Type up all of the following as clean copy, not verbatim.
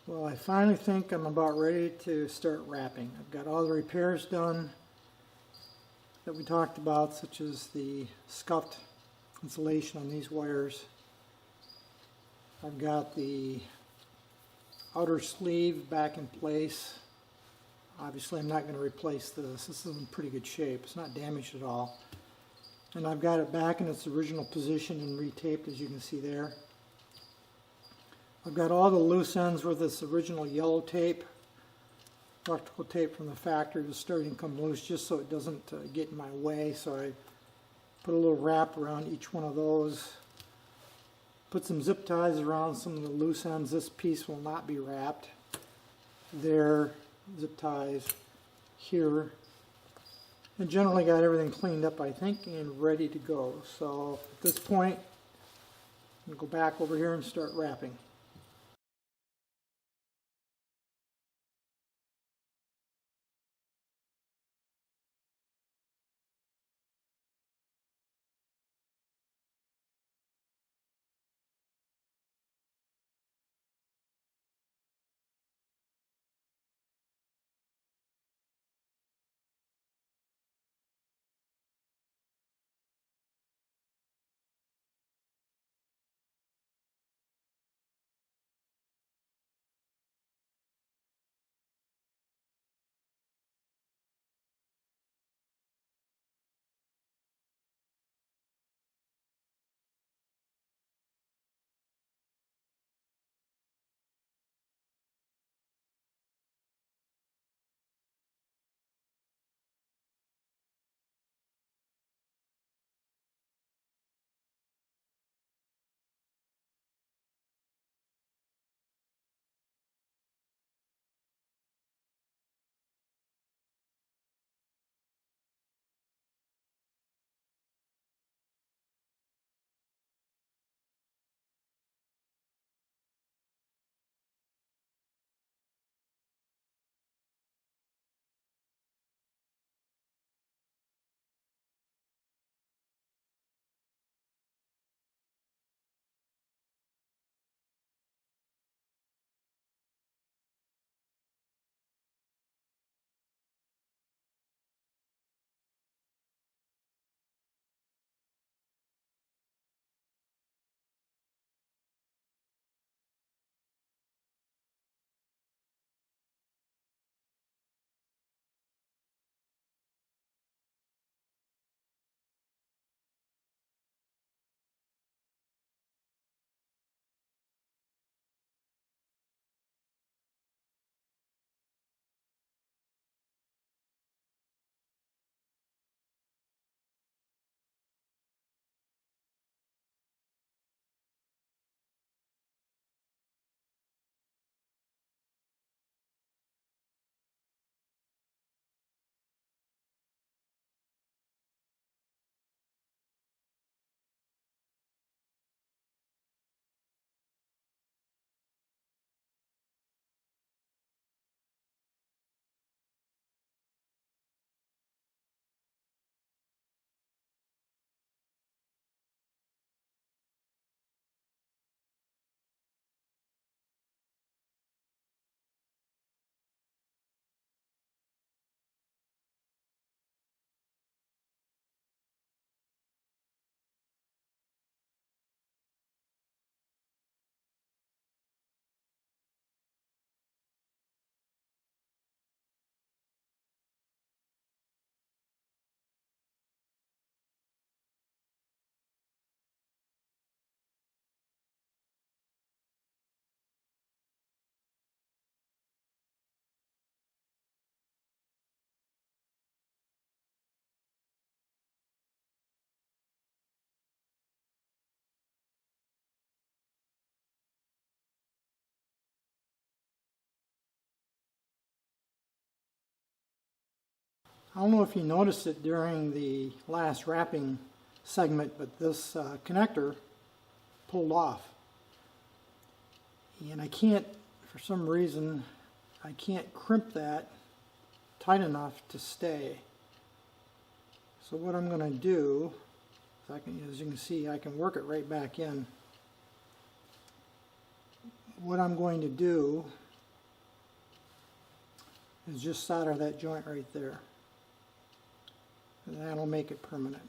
Well, I finally think I'm about ready to start wrapping. I've got all the repairs done that we talked about, such as the scuffed insulation on these wires. I've got the outer sleeve back in place. Obviously I'm not going to replace this. This is in pretty good shape. It's not damaged at all. And I've got it back in its original position and retaped, as you can see there. I've got all the loose ends with this original yellow tape, electrical tape from the factory, was starting to come loose just so it doesn't get in my way. So I put a little wrap around each one of those. Put some zip ties around some of the loose ends. This piece will not be wrapped. There, zip ties here. And generally got everything cleaned up, I think, and ready to go. So at this point, I'm going to go back over here and start wrapping. I don't know if you noticed it during the last wrapping segment, but this connector pulled off. And I can't, for some reason, I can't crimp that tight enough to stay. So what I'm going to do, as you can see, I can work it right back in. What I'm going to do is just solder that joint right there. And that'll make it permanent.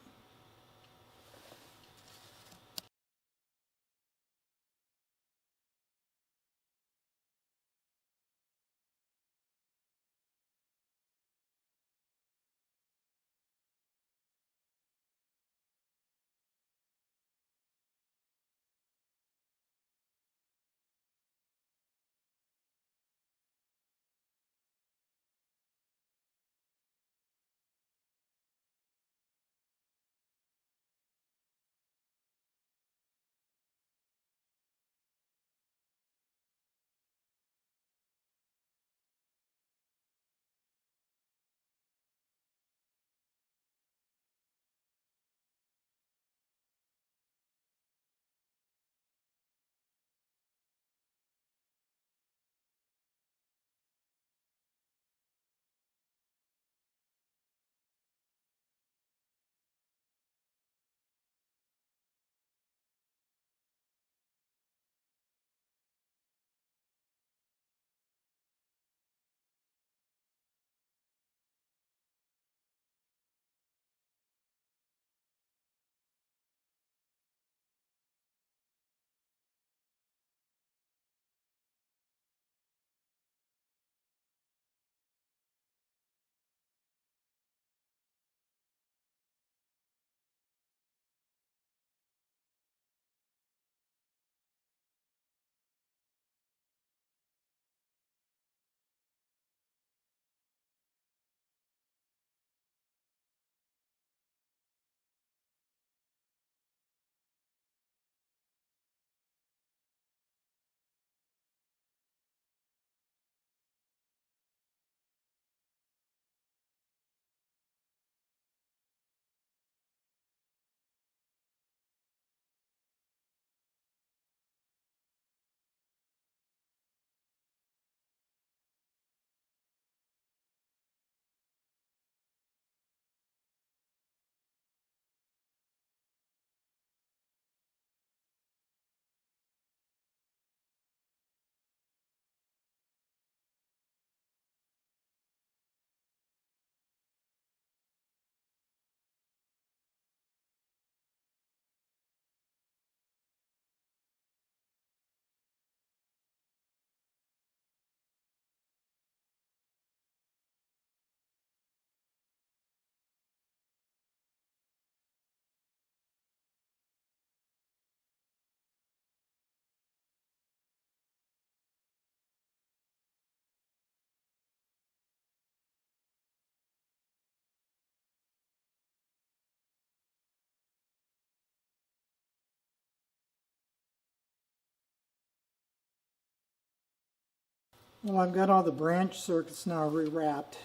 Well, I've got all the branch circuits now rewrapped.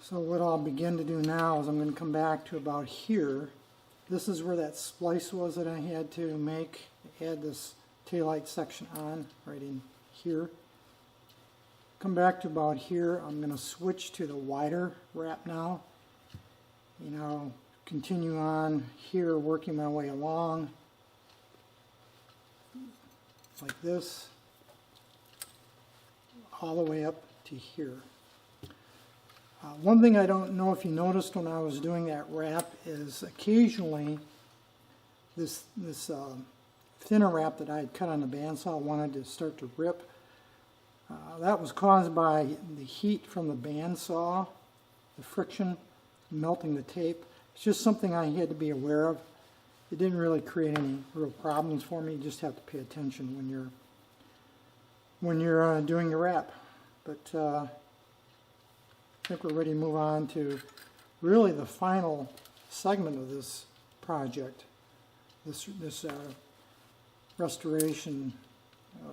So what I'll begin to do now is I'm going to come back to about here. This is where that splice was that I had to make. Add this taillight section on right in here. Come back to about here. I'm going to switch to the wider wrap now. You know, continue on here, working my way along like this, all the way up to here. One thing I don't know if you noticed when I was doing that wrap is occasionally this thinner wrap that I had cut on the bandsaw wanted to start to rip. That was caused by the heat from the bandsaw, the friction melting the tape. It's just something I had to be aware of. It didn't really create any real problems for me. You just have to pay attention when you're doing your wrap. But I think we're ready to move on to really the final segment of this project, this restoration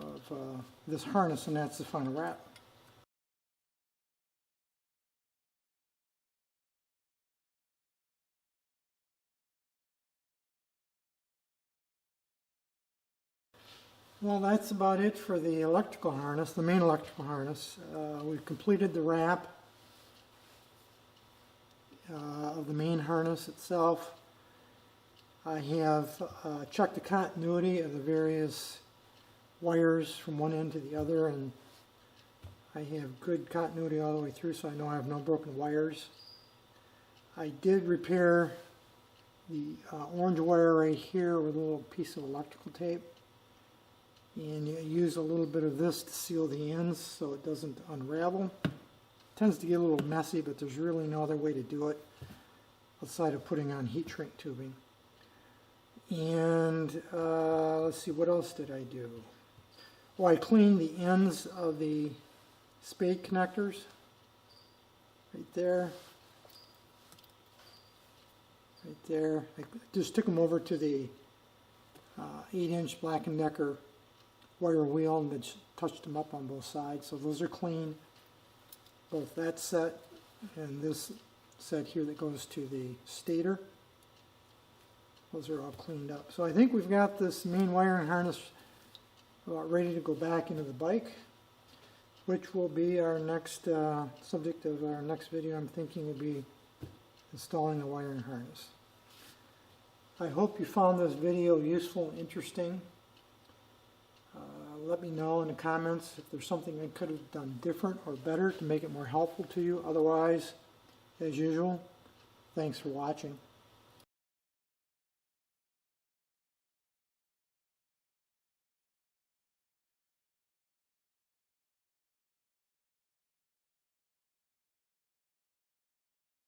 of this harness, and that's the final wrap. Well, that's about it for the electrical harness, the main electrical harness. We've completed the wrap of the main harness itself. I have checked the continuity of the various wires from one end to the other, and I have good continuity all the way through, so I know I have no broken wires. I did repair the orange wire right here with a little piece of electrical tape. And you use a little bit of this to seal the ends so it doesn't unravel. It tends to get a little messy, but there's really no other way to do it outside of putting on heat shrink tubing. And let's see, what else did I do? Well, I cleaned the ends of the spade connectors right there. Right there. I just took them over to the 8-inch Black & Decker wire wheel and just touched them up on both sides. So those are clean. Both that set and this set here that goes to the stator. Those are all cleaned up. So I think we've got this main wiring harness about ready to go back into the bike, which will be our next subject of our next video. I'm thinking will be installing the wiring harness. I hope you found this video useful and interesting. Let me know in the comments if there's something I could have done different or better to make it more helpful to you. Otherwise, as usual, thanks for watching.